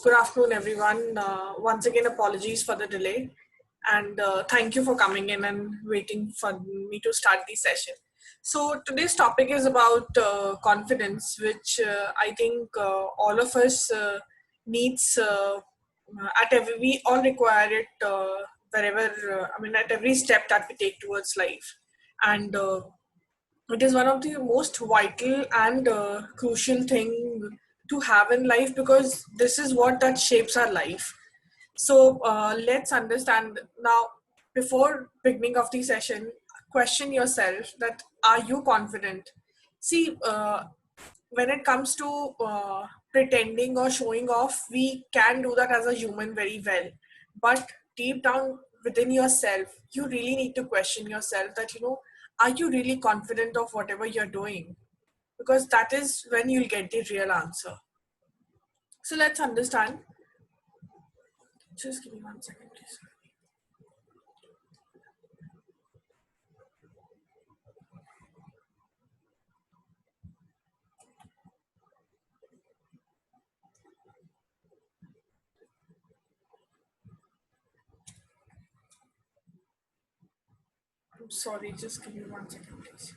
Good afternoon, everyone. Once again, apologies for the delay, and thank you for coming in and waiting for me to start the session. So today's topic is about confidence, which I think all of us needs at every. We all require it wherever. At every step that we take towards life, and it is one of the most vital and crucial thing to have in life, because this is what that shapes our life. So let's understand now. Before beginning of the session, question yourself that are you confident? See, when it comes to pretending or showing off, we can do that as a human very well, but deep down within yourself, you really need to question yourself that, are you really confident of whatever you're doing? Because that is when you'll get the real answer. So let's understand. Just give me 1 second, please. I'm sorry, just give me 1 second, please.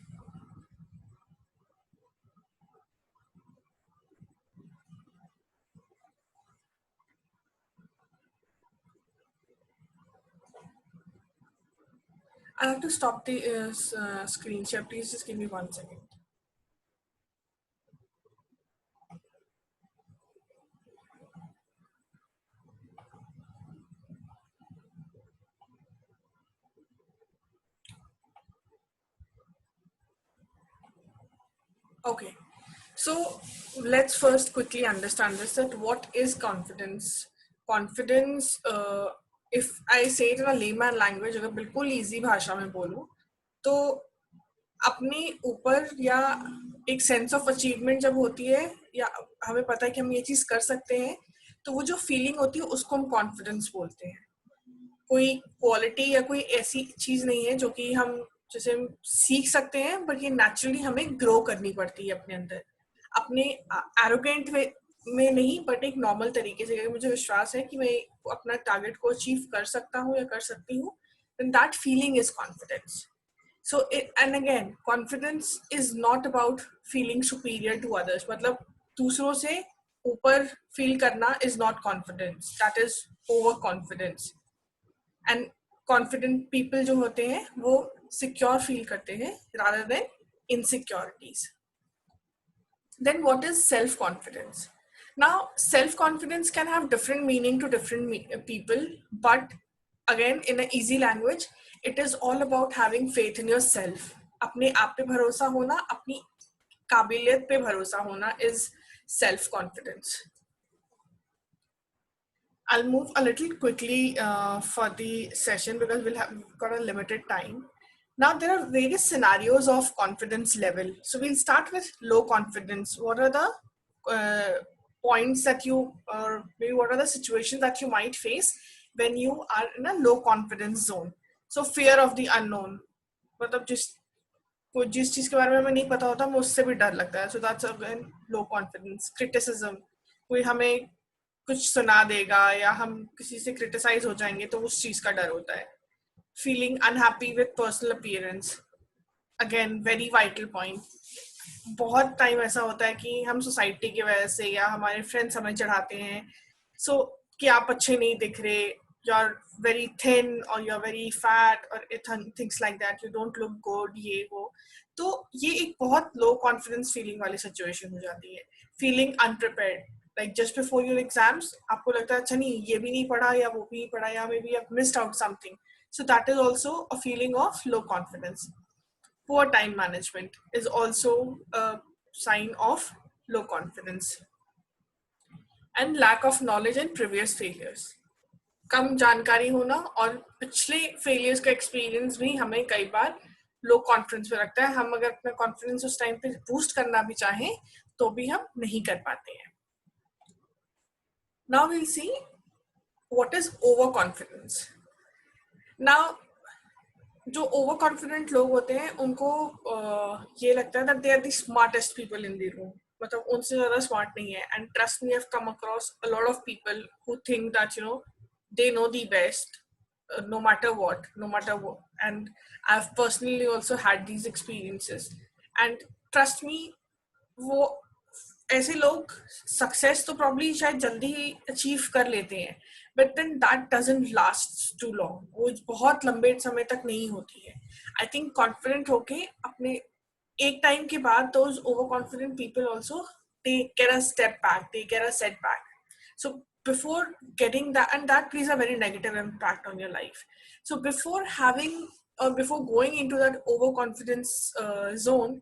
I have to stop the screen share. Please just give me 1 second. Okay, so let's first quickly understand this, that what is confidence? Confidence, if I say it in a layman language, अगर बिल्कुल easy भाषा में बोलूँ, तो अपने ऊपर या एक सेंस ऑफ अचीवमेंट जब होती है, या हमें पता है कि हम ये चीज कर सकते हैं, तो वो जो फीलिंग होती है उसको हम कॉन्फिडेंस बोलते हैं. कोई क्वालिटी या कोई ऐसी चीज नहीं है जो कि हम जैसे हम सीख सकते हैं, बट ये नेचुरली हमें ग्रो करनी पड़ती है अपने अंदर, अपने एरोगेंट में नहीं, बट एक नॉर्मल तरीके से. मुझे विश्वास है कि मैं अपना टारगेट को अचीव कर सकता हूँ या कर सकती हूँ, then that feeling is confidence. So and again, confidence is not about feeling superior to others. मतलब दूसरों से ऊपर फील करना is not confidence, that is overconfidence. And confident people जो होते हैं वो secure feel करते हैं rather than insecurities. Then what is self-confidence? Now, self-confidence can have different meaning to different people, but again, in an easy language, it is all about having faith in yourself. अपने आप पे भरोसा होना, अपनी काबिलियत पे भरोसा होना is self-confidence. I'll move a little quickly for the session because we've got a limited time. Now, there are various scenarios of confidence level. So we'll start with low confidence. What are the points that you, or maybe what are the situations that you might face when you are in a low confidence zone? So fear of the unknown. मतलब जिस चीज के बारे में हमें नहीं पता होता, हमें उससे भी डर लगता है. So that's again low confidence. Criticism. कोई हमें कुछ सुना देगा या हम किसी से क्रिटिसाइज हो जाएंगे, तो उस चीज का डर होता है. Feeling unhappy with personal appearance, again very vital point. बहुत टाइम ऐसा होता है कि हम सोसाइटी की वजह से या हमारे फ्रेंड्स हमें चढ़ाते हैं, सो कि आप अच्छे नहीं दिख रहे, यू आर वेरी थिन और यू आर वेरी फैट और things like that, you don't look good, ये वो. तो ये एक बहुत लो कॉन्फिडेंस फीलिंग वाली सिचुएशन हो जाती है. Feeling अनप्रिपेयर्ड, like just before your exams, आपको लगता है अच्छा नहीं, ये भी नहीं पढ़ा या वो भी नहीं पढ़ा, या maybe I've missed out something. So that is also a feeling of low confidence. Poor time management is also a sign of low confidence. And lack of knowledge and previous failures. कम जानकारी होना और पिछले failures का experience भी हमें कई बार low confidence पे रखता है. हम अगर अपना कॉन्फिडेंस उस टाइम पे बूस्ट करना भी चाहें तो भी हम नहीं कर पाते हैं. Now we'll see what is overconfidence. Now, जो ओवर कॉन्फिडेंट लोग होते हैं उनको ये लगता है that they are the smartest people in the room. मतलब उनसे ज़्यादा स्मार्ट नहीं है. And trust me, I've come across a lot of people who think that, you know, they know the best, no matter what, no matter what. And I've personally also had these experiences. And trust me, वो ऐसे लोग success तो probably शायद जल्दी ही achieve कर लेते हैं, but then that doesn't last too long. वो बहुत लंबे समय तक नहीं होती है. आई थिंक कॉन्फिडेंट होके अपने एक टाइम के बाद those overconfident people also, they get a step back, they get a setback. So before getting that, and that plays a very negative impact on your life. So before having before going into that overconfidence zone,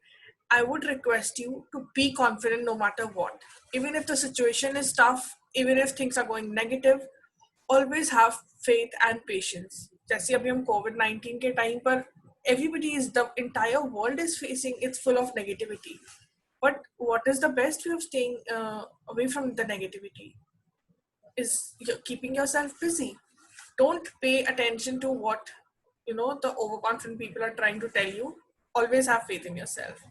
I would request you to be confident no matter what. Even if the situation is tough, even if things are going negative, always have faith and patience. जैसे अभी हम COVID-19 के time पर everybody is, the entire world is facing, it's full of negativity. But what is the best way of staying away from the negativity? Is keeping yourself busy. Don't pay attention to what, you know, the overconfident people are trying to tell you. Always have faith in yourself.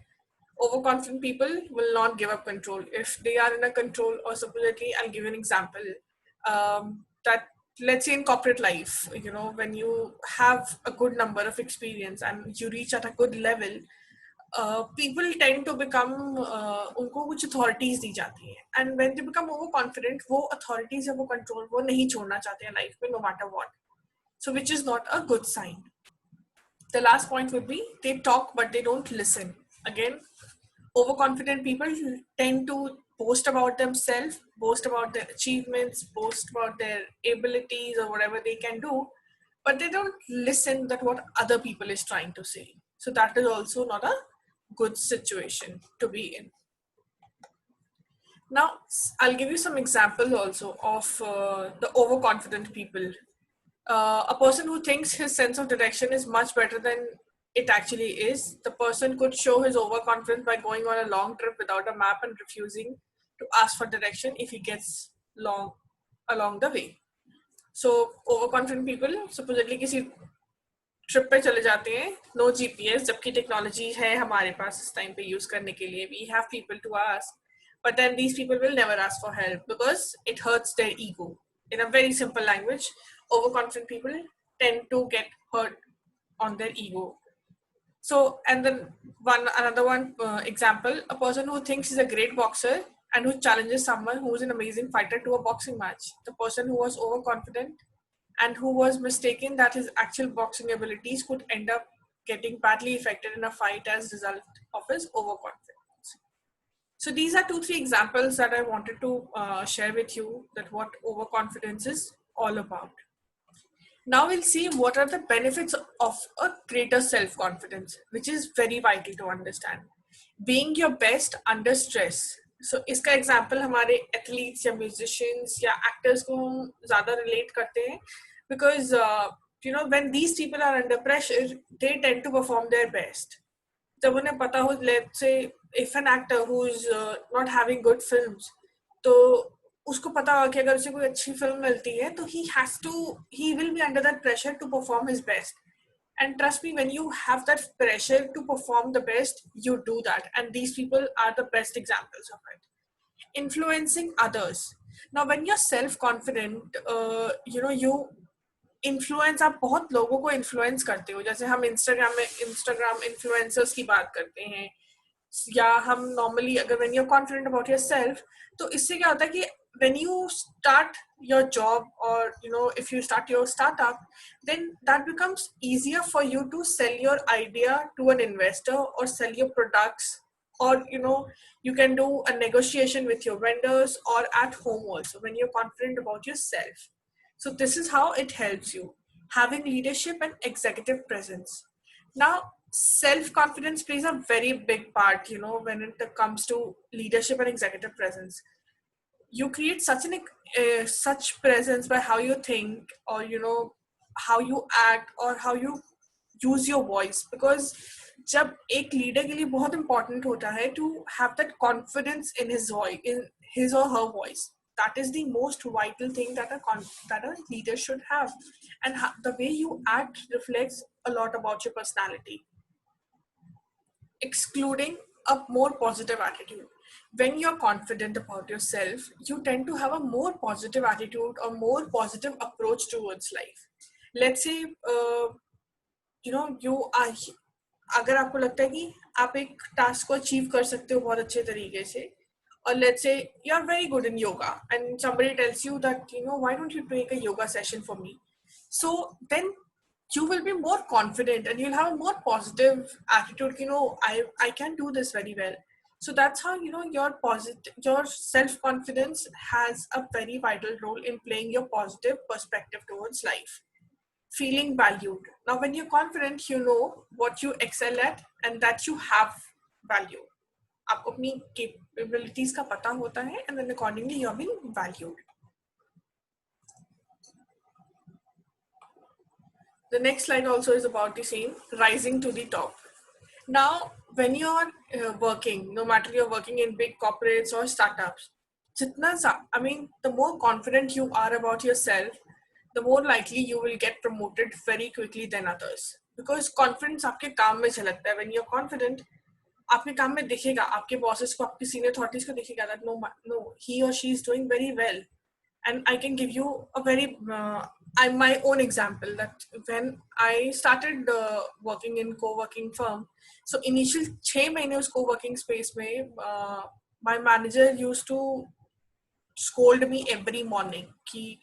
Overconfident people will not give up control. If they are in a control, or supposedly, I'll give you an example. That, let's say in corporate life, you know, when you have a good number of experience and you reach at a good level, people tend to become उनको कुछ authorities दी जाती हैं, and when they become overconfident, वो authorities या वो control वो नहीं छोड़ना चाहते हैं life में, no matter what. So which is not a good sign. The last point would be, they talk but they don't listen. Again, overconfident people tend to boast about themselves, boast about their achievements, boast about their abilities or whatever they can do, but they don't listen that what other people is trying to say. So that is also not a good situation to be in. Now, I'll give you some examples also of the overconfident people. A person who thinks his sense of direction is much better than it actually is. The person could show his overconfidence by going on a long trip without a map and refusing to ask for direction if he gets long along the way. So overconfident people supposedly किसी trip पे चले जाते हैं, no GPS, जबकि technology है हमारे पास इस time पे यूज करने के लिए. We have people to ask, but then these people will never ask for help because it hurts their ego. In a very simple language, overconfident people tend to get hurt on their ego. So, and then another one example, a person who thinks he's a great boxer and who challenges someone who is an amazing fighter to a boxing match. The person who was overconfident and who was mistaken that his actual boxing abilities could end up getting badly affected in a fight as a result of his overconfidence. So these are 2-3 examples that I wanted to share with you, that what overconfidence is all about. Now we'll see what are the benefits of a greater self-confidence, which is very vital to understand. Being your best under stress. So इसका example हमारे athletes या musicians या actors को हम ज़्यादा relate करते हैं, because you know, when these people are under pressure, they tend to perform their best. जब उन्हें पता हो, let's say if an actor who is not having good films, तो उसको पता हो कि अगर उसे कोई अच्छी फिल्म मिलती है तो he will be under that pressure to perform his best. And trust me, when you have that pressure to perform the best, you do that. And these people are the best examples of it. Influencing others. Now, when you're self-confident, you know, you influence, आप बहुत लोगों को influence करते हो. जैसे हम Instagram influencers की बात करते हैं, या हम normally अगर when you're confident about yourself, तो इससे क्या होता है कि when you start your job, or you know, if you start your startup, then that becomes easier for you to sell your idea to an investor or sell your products, or you know, you can do a negotiation with your vendors or at home also when you're confident about yourself. So this is how it helps you, having leadership and executive presence. Now, self-confidence plays a very big part, you know, when it comes to leadership and executive presence. You create such presence by how you think, or you know, how you act, or how you use your voice. Because जब एक leader के लिए बहुत important होता है to have that confidence in his voice, in his or her voice. That is the most vital thing that a leader should have. And the way you act reflects a lot about your personality. Excluding a more positive attitude. When you're confident about yourself, you tend to have a more positive attitude or more positive approach towards life. Let's say, you are, अगर आपको लगता है कि आप एक task को achieve कर सकते हो बहुत अच्छे तरीके से, or let's say you're very good in yoga and somebody tells you that, why don't you take a yoga session for me? So then you will be more confident and you'll have a more positive attitude. I can do this very well. So that's how, your self-confidence has a very vital role in playing your positive perspective towards life. Feeling valued. Now, when you're confident, you know what you excel at and that you have value. आपको अपनी capabilities का पता होता है, and then accordingly you're being valued. The next slide also is about the same, rising to the top. Now, when you're working, no matter you're working in big corporates or startups, the more confident you are about yourself, the more likely you will get promoted very quickly than others. Because confidence आपके काम में झलकता है. When you're confident, आपके काम में दिखेगा, आपके bosses को, आपके senior authorities को दिखेगा that no, he or she is doing very well. And I can give you a very my own example that when I started working in co-working firm, so initial 6 महीने उस co-working space में my manager used to scold me every morning कि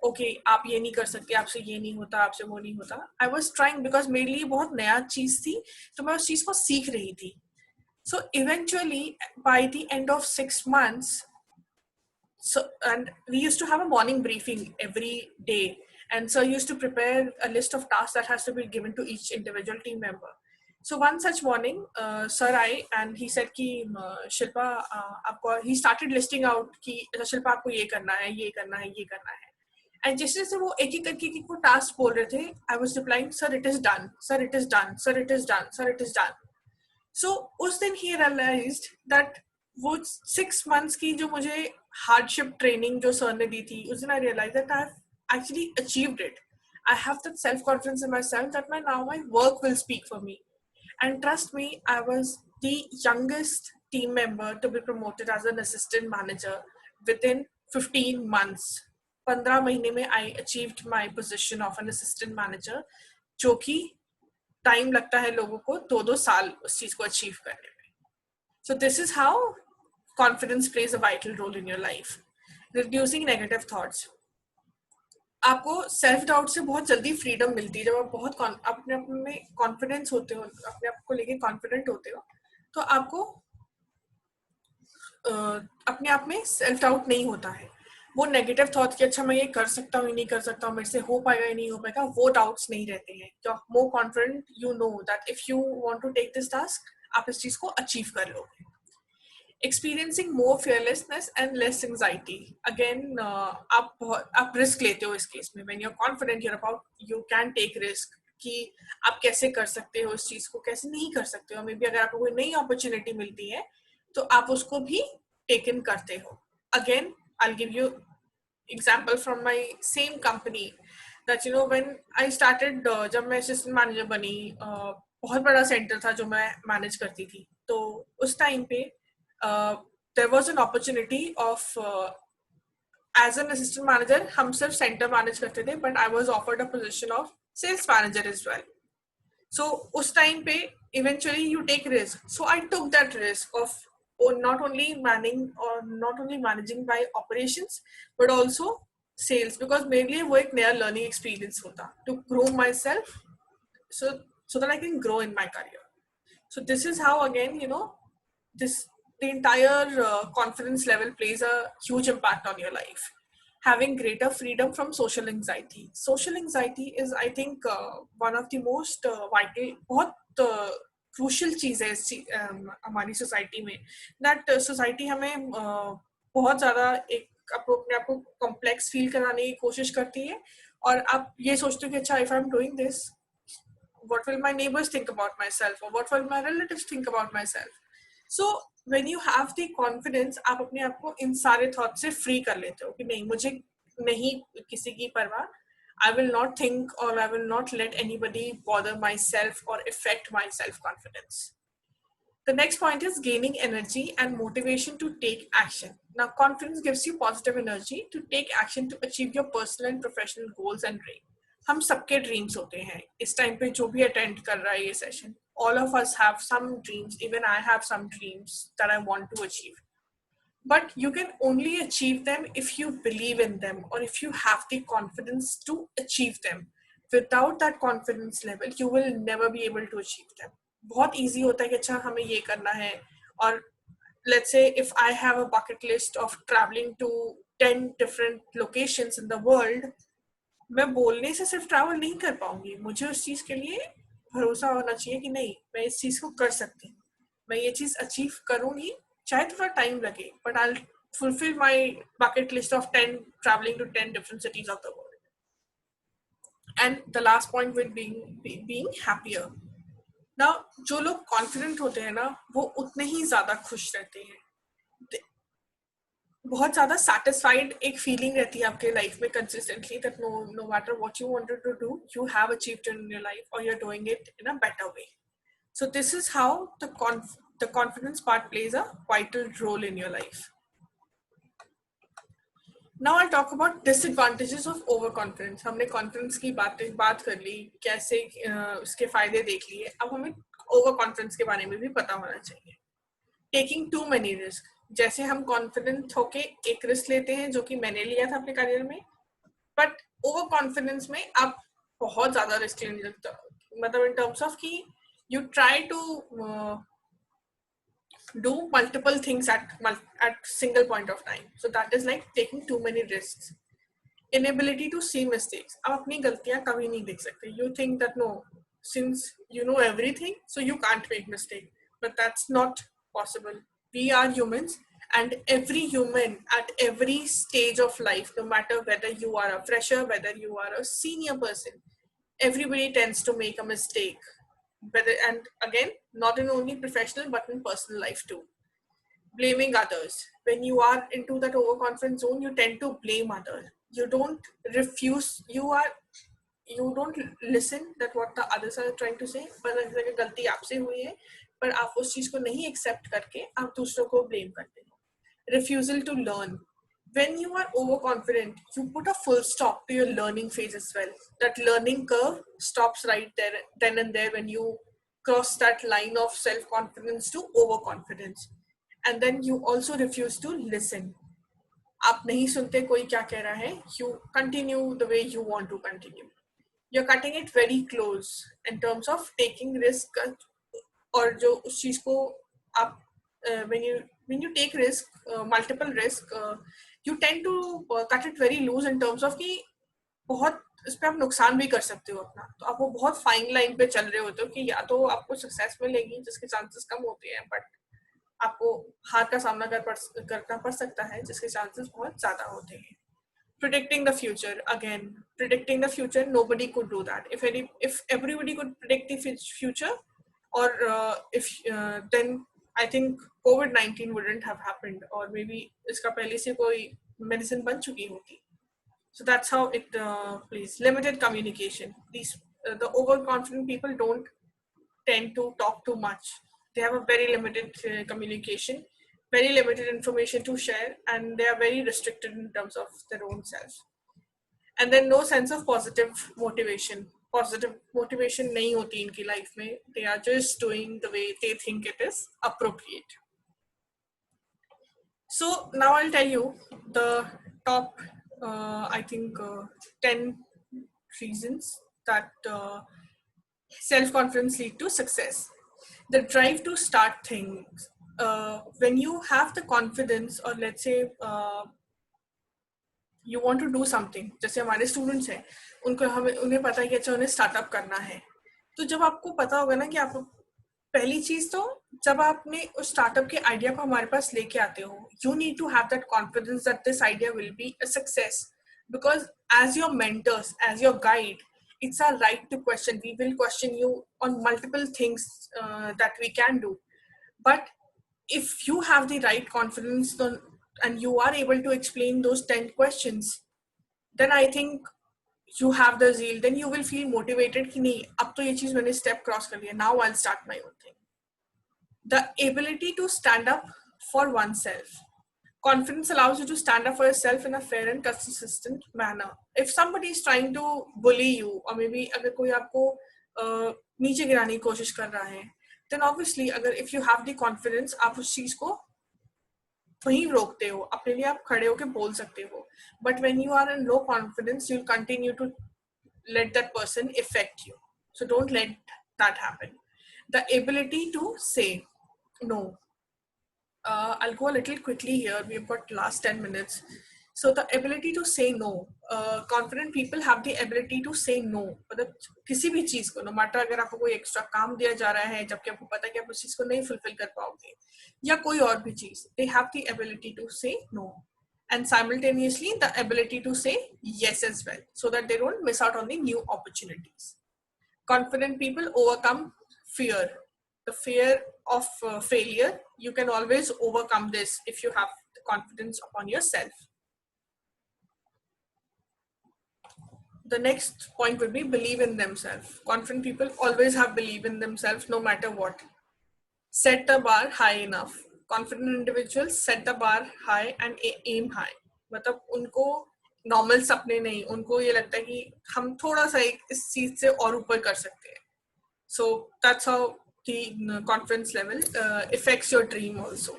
okay आप ये नहीं कर सकते, आपसे ये नहीं होता, आपसे वो नहीं होता. I was trying because मेरे लिए बहुत नया चीज थी, तो मैं उस चीज को सीख रही थी. So eventually by the end of 6 months, and we used to have a morning briefing every day, and so I used to prepare a list of tasks that has to be given to each individual team member. So one such morning, sir and he said कि शिल्पा आपको, he started listing out कि शिल्पा आपको ये करना है, ये करना है, ये करना है. And जैसे जैसे वो एक एक करके वो टास्क बोल रहे थे, I was replying, sir it is done, sir it is done, sir it is done, sir it is done. So उस दिन he realized that वो 6 months की जो मुझे hardship training जो sir ने दी थी, उस दिन I realized that I have actually achieved it. I have that self-confidence in myself that now my work will speak for me. And trust me, I was the youngest team member to be promoted as an assistant manager within 15 months. 15 महीने में I achieved my position of an assistant manager, जो कि time लगता है लोगों को 2-2 साल उस चीज को अचीव करने में. So this is how confidence plays a vital role in your life. Reducing negative thoughts. आपको सेल्फ डाउट से बहुत जल्दी फ्रीडम मिलती है. जब आप बहुत अपने आप में कॉन्फिडेंस होते हो, अपने आप को लेके कॉन्फिडेंट होते हो, तो आपको अपने आप में सेल्फ डाउट नहीं होता है. वो नेगेटिव थॉट कि अच्छा मैं ये कर सकता हूँ, नहीं कर सकता हूँ, मेरे से हो पाएगा या नहीं हो पाएगा, वो डाउट्स नहीं रहते हैं. जो more confident, you know that if you want to take this task, आप इस चीज को अचीव कर लोगे. Experiencing more fearlessness and less anxiety. Again, आप रिस्क लेते हो इस केस में. When you're confident, you can take risk कि आप कैसे कर सकते हो इस चीज को, कैसे नहीं कर सकते हो. मे बी अगर आपको कोई नई अपॉर्चुनिटी मिलती है तो आप उसको भी टेकन करते हो. Again, I'll give you example from my same company that when I started, जब मैं assistant manager बनी, बहुत बड़ा सेंटर था जो मैं मैनेज करती थी. तो उस टाइम पे there was an opportunity of as an assistant manager हम सिर्फ सेंटर मैनेज करते थे, but I was offered a position of sales manager as well. So उस टाइम पे eventually you take risk. So I took that risk of not only managing by operations but also sales, because मेरे लिए वो एक नया learning experience होता to grow myself, so that I can grow in my career. So this is how again the entire confidence level plays a huge impact on your life. Having greater freedom from social anxiety. Social anxiety is, I think, one of the most vital, बहुत crucial चीज है हमारी society में. That society हमें बहुत ज़्यादा अपने आप को कॉम्प्लेक्स फील कराने की कोशिश करती है, और आप ये सोचते हो कि अच्छा, if I'm doing this, what will my neighbors think about myself, or what will my relatives think about myself? So when you have the confidence, आप अपने आप को इन सारे थॉट से फ्री कर लेते हो कि नहीं, मुझे नहीं किसी की परवाह. I will not think, or I will not let anybody bother myself or affect my self confidence. The next point is gaining energy and motivation to take action. Now, confidence gives you positive energy to take action to achieve your personal and professional goals and dreams. हम सबके dreams होते हैं इस time पे जो भी attend कर रहा है ये session. All of us have some dreams. Even I have some dreams that I want to achieve. But you can only achieve them if you believe in them or if you have the confidence to achieve them. Without that confidence level, you will never be able to achieve them. बहुत easy होता है कि अच्छा हमें ये करना है और let's say if I have a bucket list of traveling to 10 different locations in the world, मैं बोलने से सिर्फ ट्रैवल नहीं कर पाऊंगी. मुझे उस चीज के लिए भरोसा होना चाहिए कि नहीं मैं इस चीज को कर सकती हूँ, मैं ये चीज अचीव करूंगी, चाहे थोड़ा टाइम लगे, but I'll fulfill my bucket list of 10 traveling to 10 different cities of the world. And the last point with being happier. Now जो लोग confident होते हैं ना वो उतने ही ज्यादा खुश रहते हैं. बहुत ज़्यादा satisfied एक feeling रहती है आपके life में consistently that no matter what you wanted to do, you have achieved it in your life or you're doing it in a better way. So this is how the confidence part plays a vital role in your life. Now I'll talk about disadvantages of overconfidence. हमने confidence की बात कर ली, कैसे उसके फायदे देख लिए, अब हमें overconfidence के बारे में भी पता होना चाहिए. Taking too many risks. जैसे हम कॉन्फिडेंट होके एक रिस्क लेते हैं जो कि मैंने लिया था अपने करियर में, बट ओवर कॉन्फिडेंस में आप बहुत ज्यादा रिस्क लेने लगते हो, मतलब इन टर्म्स ऑफ कि you try to do multiple things at single point of time. So that is like taking too many risks. Inability to see mistakes. आप अपनी गलतियां कभी नहीं देख सकते. You think that no, since you know everything, so you can't make mistake. But that's not possible. We are humans, and every human at every stage of life, no matter whether you are a fresher, whether you are a senior person, everybody tends to make a mistake. And again, not in only professional but in personal life too. Blaming others. When you are into that overconfident zone, you tend to blame others. You don't refuse. You don't listen that what the others are trying to say. पर अगर गलती आपसे हुई है, पर आप उस चीज को नहीं एक्सेप्ट करके आप दूसरों को ब्लेम करते हो. Refusal to learn. When you are overconfident, you put a full stop to your learning phase as well. That learning curve stops right there, then and there, when you cross that line of self-confidence to overconfidence. And then you also refuse to listen. आप नहीं सुनते कोई क्या कह रहा है. You continue the way you want to continue. You're cutting it very close in terms of taking risk. और जो उस चीज को आप when you take risk, multiple risk, you tend to cut it very loose in terms of कि बहुत इस पे आप नुकसान भी कर सकते हो अपना. तो आप वो बहुत फाइन लाइन पे चल रहे होते हो कि या तो आपको सक्सेस मिलेगी जिसके चांसेस कम होते हैं, बट आपको हार का सामना करना पड़ सकता है जिसके चांसेस बहुत ज्यादा होते हैं. Predicting the future. Again, predicting the future, nobody could do that. If everybody could predict the future, or then I think COVID-19 wouldn't have happened, or maybe इसका पहले से कोई medicine बन चुकी होती. So that's how it plays. Limited communication. The overconfident people don't tend to talk too much. They have a very limited communication, very limited information to share, and they are very restricted in terms of their own self. And then no sense of positive motivation. Positive motivation nahi hoti inki life mein. They are just doing the way they think it is appropriate. So now I'll tell you the top, I think, 10 reasons that self-confidence lead to success. The drive to start things. When you have the confidence, or let's say you want to do something, जैसे हमारे students हैं, उन्हें पता है कि अच्छा उन्हें startup करना है. तो जब आपको पता होगा ना कि आप पहली चीज तो जब आपने उस स्टार्टअप के आइडिया को हमारे पास लेके आते हो, you need to have that confidence that this idea will be a success, because as your mentors, as your guide, it's our right to question. We will question you on multiple things that we can do. But if you have the right confidence and you are able to explain those 10 questions, then I think you have the zeal. Then you will feel motivated कि नहीं, अब तो ये चीज मैंने step cross कर लिया. Now I'll start my own thing. The ability to stand up for oneself. Confidence allows you to stand up for yourself in a fair and consistent manner. If somebody is trying to bully you, or maybe अगर कोई आपको नीचे गिराने की कोशिश कर रहा है, then obviously अगर if you have the confidence, आप उस चीज को वहीं रोकते हो, अपने लिए आप खड़े होके बोल सकते हो. But when you are in low confidence, you'll continue to let that person affect you. So don't let that happen. The ability to say no. I'll go a little quickly here. We've got last 10 minutes. So the ability to say no. Confident people have the ability to say no. मतलब किसी भी चीज को, no matter अगर आपको कोई extra काम दिया जा रहा है जबकि आपको पता है कि आप उस चीज को नहीं फुलफिल कर पाओगे, या कोई और भी चीज, they have the ability to say no. And simultaneously the ability to say yes as well, so that they don't miss out on the new opportunities. Confident people overcome fear. The fear of failure, you can always overcome this if you have the confidence upon yourself. The next point would be believe in themselves. Confident people always have believe in themselves no matter what. Set the bar high enough. Confident individuals set the bar high and aim high. मतलब उनको normal सपने नहीं, उनको ये लगता है कि हम थोड़ा सा इस चीज से और ऊपर कर सकते हैं. So that's how the confidence level affects your dream also.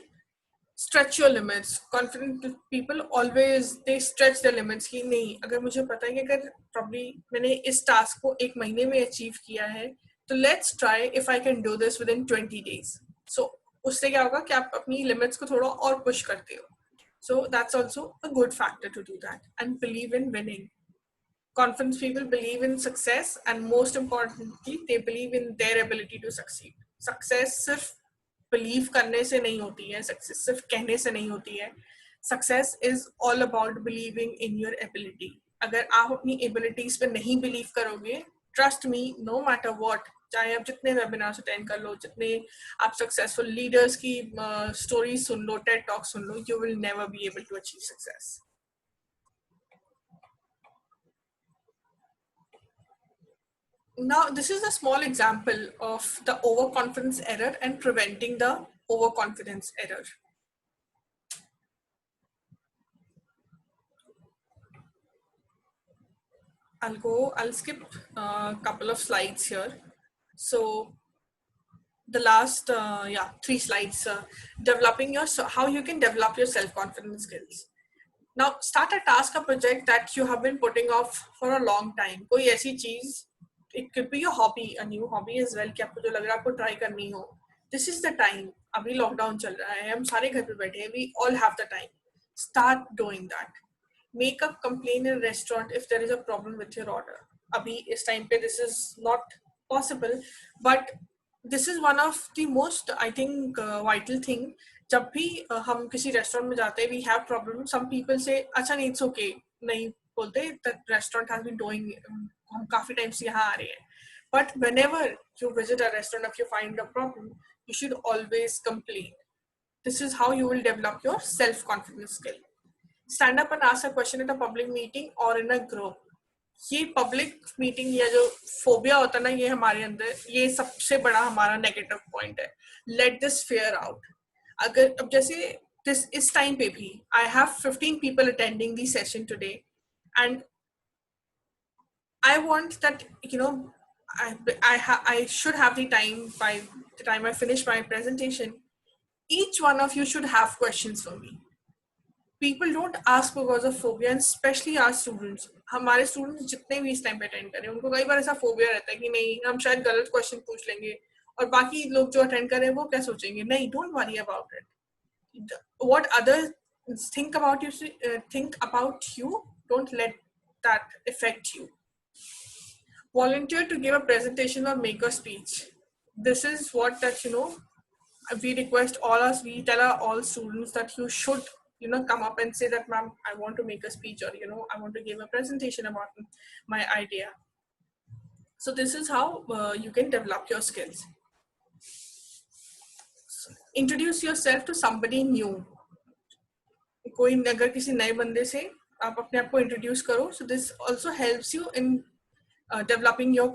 Stretch your limits. Confident people always they stretch their limits कि नहीं, अगर मुझे पता है कि अगर probably मैंने इस task को एक महीने में achieve किया है, तो let's try if I can do this within 20 days. So उससे क्या होगा कि आप अपनी limits को थोड़ा और push करते हो. So that's also a good factor to do that. And believe in winning. Confident people believe in success, and most importantly they believe in their ability to succeed. Success सिर्फ believe करने से नहीं होती है, success सिर्फ कहने से नहीं होती है. Success is all about believing in your ability. अगर आप अपनी abilities पे नहीं believe करोगे, trust me, no matter what, चाहे आप जितने webinars attend कर लो, जितने आप successful leaders की stories soon low, TED Talks soon low, you will never be able to achieve success. Now, this is a small example of the overconfidence error and preventing the overconfidence error. I'll skip a couple of slides here. So the last, 3 slides, how you can develop your self-confidence skills. Now start a task or project that you have been putting off for a long time. कोई ऐसी चीज, it could be a hobby, a new hobby as well, कि आपको जो लग रहा है आपको try करनी हो. This is the time. अभी lockdown चल रहा है, हम सारे घर पे बैठे हैं. We all have the time. Start doing that. Make a complaint in a restaurant if there is a problem with your order. अभी इस time पे this is not possible, but this is one of the most, I think, vital thing. जब भी हम किसी restaurant में जाते हैं, we have problem. Some people say, अच्छा नहीं, it's okay. नहीं बोलते, that restaurant has been doing, हम काफी टाइम से यहाँ आ रहे हैं. But whenever you visit a restaurant, if you find a problem, you should always complain. This is how you will develop your self-confidence skill. Stand up and ask a question at a public meeting or in a group. ये public meeting या जो phobia होता है ना, ये हमारे अंदर, ये सबसे बड़ा हमारा नेगेटिव पॉइंट है. Let this fear out. अगर अब जैसे इस टाइम पे भी I have 15 people attending the session today, and I want that, I should have the time. By the time I finish my presentation, each one of you should have questions for me. People don't ask because of phobia, and especially our students. हमारे students जितने भी इस time पे attend करें, उनको कई बार ऐसा phobia रहता है कि नहीं, हम शायद गलत क्वेश्चन पूछ लेंगे और बाकी लोग जो अटेंड करें वो क्या सोचेंगे. नहीं, don't worry about it. What others think about you, don't let that affect you. Volunteer to give a presentation or make a speech. This is what we request we tell all students that you should come up and say that, ma'am, I want to make a speech, or I want to give a presentation about my idea. So this is how you can develop your skills. So, introduce yourself to somebody new. कोई अगर किसी नए बंदे से आप अपने आप को introduce करो, so this also helps you in developing your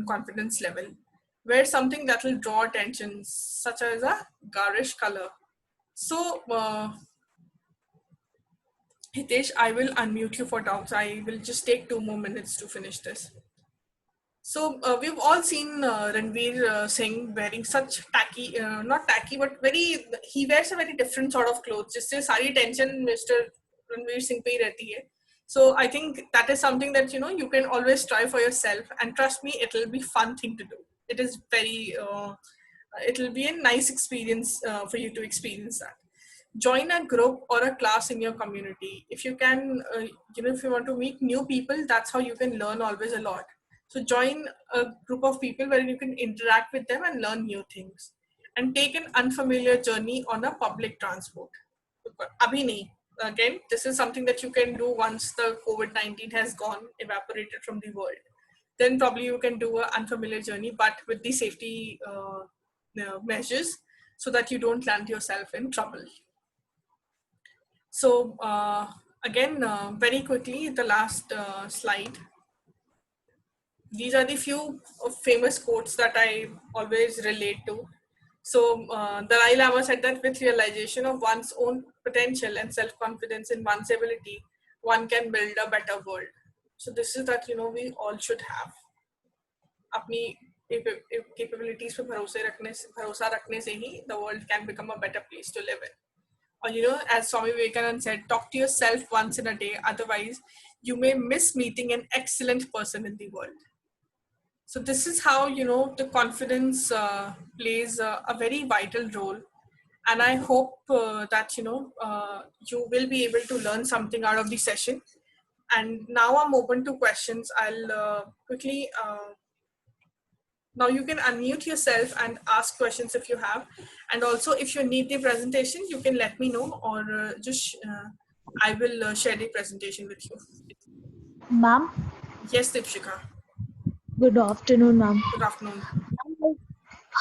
confidence level. Wear something that will draw attention, such as a garish color. So, Hitesh, I will unmute you for doubts. I will just take 2 more minutes to finish this. So we've all seen Ranveer Singh wearing such tacky, not tacky, but he wears a very different sort of clothes. जिससे सारी attention Mr. Ranveer Singh पे ही रहती है. So I think that is something that you can always try for yourself, and trust me, it will be fun thing to do. It is it will be a nice experience for you to experience that. Join a group or a class in your community. If you can, if you want to meet new people, that's how you can learn always a lot. So join a group of people where you can interact with them and learn new things. And take an unfamiliar journey on a public transport. Abhi nahi. Again, this is something that you can do once the COVID-19 has gone, evaporated from the world. Then probably you can do an unfamiliar journey, but with the safety measures, so that you don't land yourself in trouble. So again, very quickly, the last slide. These are the few famous quotes that I always relate to. So Dalai Lama said that with realization of one's own potential and self-confidence in one's ability, one can build a better world. So this is that we all should have. अपनी capabilities पे भरोसा रखने से ही the world can become a better place to live in. Or as Swami Vivekananda said, talk to yourself once in a day, otherwise you may miss meeting an excellent person in the world. So this is how the confidence plays a very vital role, and I hope that you will be able to learn something out of the session. And now I'm open to questions. I'll quickly now you can unmute yourself and ask questions if you have, and also if you need the presentation, you can let me know, or I will share the presentation with you. Ma'am? Yes, Dipshika. Good afternoon, ma'am. Good afternoon.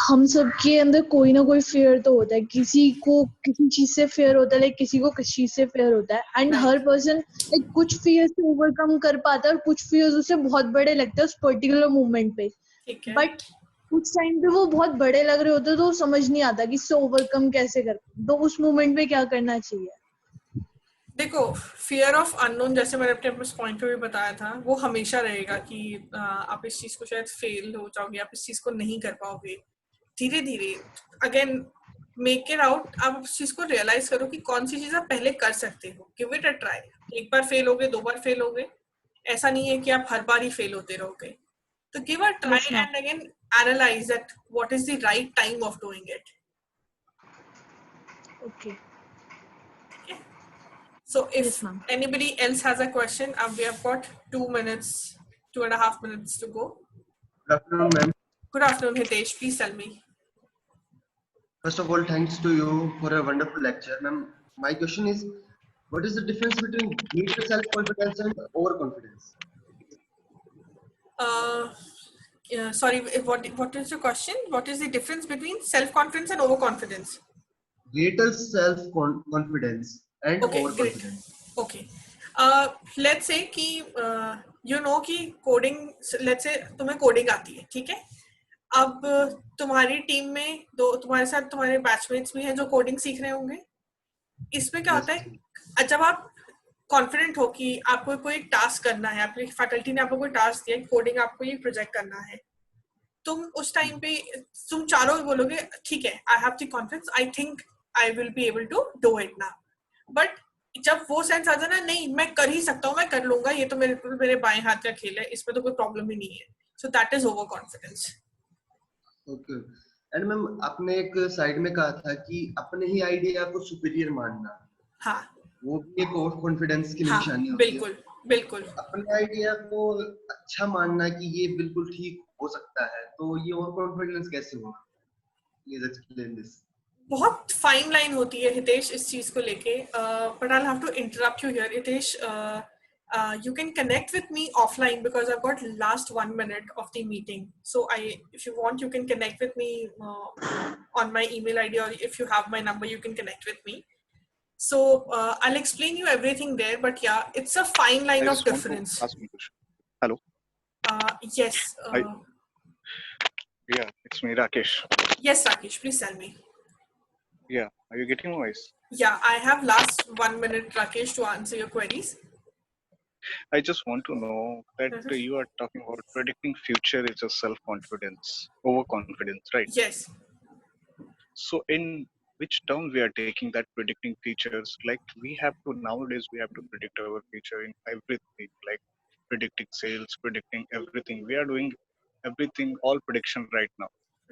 हम सबके अंदर कोई ना कोई fair तो होता है, किसी को किसी चीज से फेयर होता है, लाइक किसी को किस चीज से फेयर होता है, एंड हर पर्सन लाइक कुछ फियर से ओवरकम कर पाता है और कुछ फियर्स उसे बहुत बड़े लगते हैं उस पर्टिकुलर मोमेंट पे, बट कुछ टाइम पे वो बहुत बड़े लग रहे होते हैं तो समझ नहीं आता कि इससे ओवरकम कैसे कर, तो उस मोमेंट पे क्या करना चाहिए. देखो, फियर ऑफ अननोन, जैसे मैंने अपने पॉइंट पे भी बताया था, वो हमेशा रहेगा कि आप इस चीज को शायद फेल हो जाओगे, आप इस चीज को नहीं कर पाओगे. धीरे धीरे अगेन मेक इट आउट, आप उस चीज को रियलाइज करो कि कौन सी चीज आप पहले कर सकते हो. Give it a try. एक बार फेल हो गए, 2 बार फेल हो गए, ऐसा नहीं है कि आप हर बार ही फेल होते रहोगे. तो give a try and again analyse that what is the right time of doing it. Okay. So if anybody else has a question, we have got 2 minutes, 2.5 minutes to go. Good afternoon, ma'am. Good afternoon, Hitesh. Please tell me. First of all, thanks to you for a wonderful lecture, ma'am. My question is, what is the difference between greater self-confidence and overconfidence? Sorry, what is your question? What is the difference between self-confidence and overconfidence? Greater self-confidence and overconfidence. Great. Okay. Let's say कि कि coding, let's say तुम्हें coding आती है, ठीक है. अब तुम्हारी team में तुम्हारे साथ तुम्हारे बैचमेट्स भी हैं जो कोडिंग सीख रहे होंगे. इसमें क्या होता है, जब आप कॉन्फिडेंट हो कि आपको कोई टास्क करना है, आपकी फैकल्टी ने आपको कोई टास्क दिया, कोडिंग आपको ये प्रोजेक्ट करना है, तुम उस टाइम पे तुम चारों बोलोगे ठीक है, I have the confidence, I think I will be able to do it now. But जब वो सेंस आ जाए ना, नहीं मैं कर ही सकता हूँ, मैं कर लूंगा, ये तो मेरे बाएं हाथ का खेल है, इसमें तो कोई प्रॉब्लम ही नहीं है. So that is over confidence. Okay. And ma'am, आपने एक साइड में कहा था कि अपने ही आइडिया को सुपीरियर मानना. हाँ, वो भी एक ओवर कॉन्फिडेंस की निशानी होती है. बिल्कुल बिल्कुल. अपने आइडिया को अच्छा मानना कि ये बिल्कुल ठीक हो सकता है, तो ये ओवर कॉन्फिडेंस कैसे होगा? Please explain this. बहुत फाइन लाइन होती है हितेश इस चीज को लेके, but I have to interrupt you here. Hitesh, you can connect with me offline because I've got last 1 minute of the meeting. So if you want, you can connect with me on my email ID, or if you have my number, you can connect with me. So I'll explain you everything there, but yeah, it's a fine line of difference. Hello. Yes. Yeah, it's me, Rakesh. Yes, Rakesh, please tell me. Yeah, are you getting my voice? Yeah, I have last 1 minute, Rakesh, to answer your queries. I just want to know that you are talking about predicting future is a self-confidence, overconfidence, right? Yes. So in which term we are taking that predicting features? Like we have to nowadays we have to predict our future in everything, like predicting sales, predicting everything. We are doing everything, all prediction right now.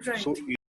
Right. So